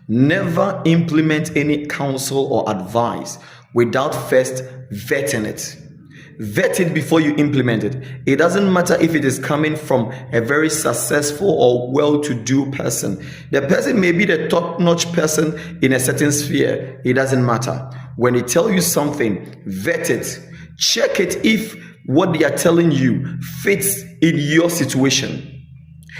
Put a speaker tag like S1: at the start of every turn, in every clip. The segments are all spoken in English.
S1: Never implement any counsel or advice without first vetting it. Vet it before you implement it. It doesn't matter if it is coming from a very successful or well-to-do person. The person may be the top-notch person in a certain sphere. It doesn't matter. When they tell you something, vet it. Check it if what they are telling you fits in your situation.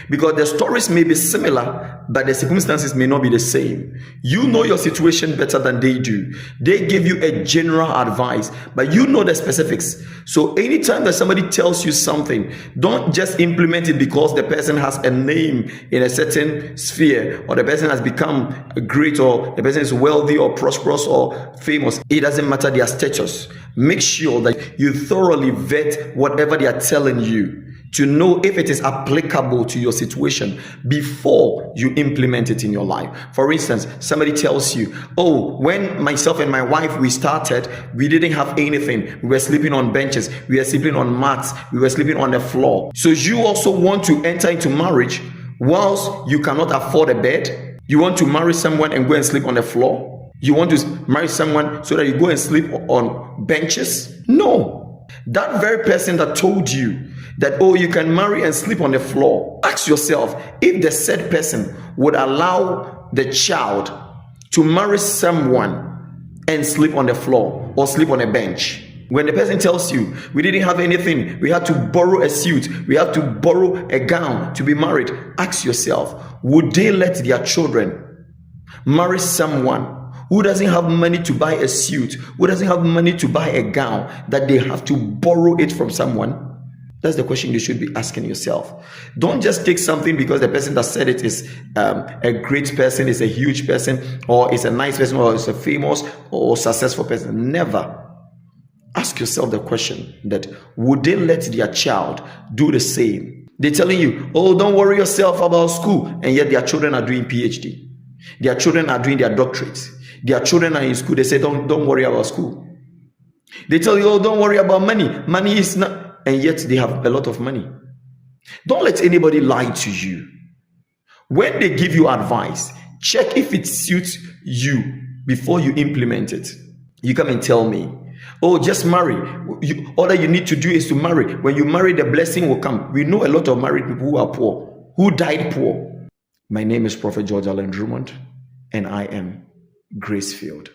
S1: Because the stories may be similar, but the circumstances may not be the same. You know your situation better than they do. They give you a general advice, but you know the specifics. So anytime that somebody tells you something, don't just implement it because the person has a name in a certain sphere, or the person has become great, or the person is wealthy or prosperous or famous. It doesn't matter their status. Make sure that you thoroughly vet whatever they are telling you, to know if it is applicable to your situation before you implement it in your life. For instance, somebody tells you, oh, when myself and my wife, we started, we didn't have anything. We were sleeping on benches. We were sleeping on mats. We were sleeping on the floor. So you also want to enter into marriage whilst you cannot afford a bed? You want to marry someone and go and sleep on the floor? You want to marry someone so that you go and sleep on benches? No. That very person that told you that, oh, you can marry and sleep on the floor, ask yourself if the said person would allow the child to marry someone and sleep on the floor or sleep on a bench. When the person tells you, we didn't have anything, we had to borrow a suit, we had to borrow a gown to be married, ask yourself, would they let their children marry someone who doesn't have money to buy a suit, who doesn't have money to buy a gown, that they have to borrow it from someone? That's the question you should be asking yourself. Don't just take something because the person that said it is a great person, is a huge person, or is a nice person, or is a famous or successful person. Never. Ask yourself the question that, would they let their child do the same? They're telling you, oh, don't worry yourself about school, and yet their children are doing PhD. Their children are doing their doctorates. Their children are in school. They say, don't worry about school. They tell you, oh, don't worry about money. Money is not... And yet they have a lot of money. Don't let anybody lie to you. When they give you advice, check if it suits you before you implement it. You come and tell me, oh, just marry. All that you need to do is to marry. When you marry, the blessing will come. We know a lot of married people who are poor, who died poor. My name is Prophet George Allen Drummond, and I am Grace-filled.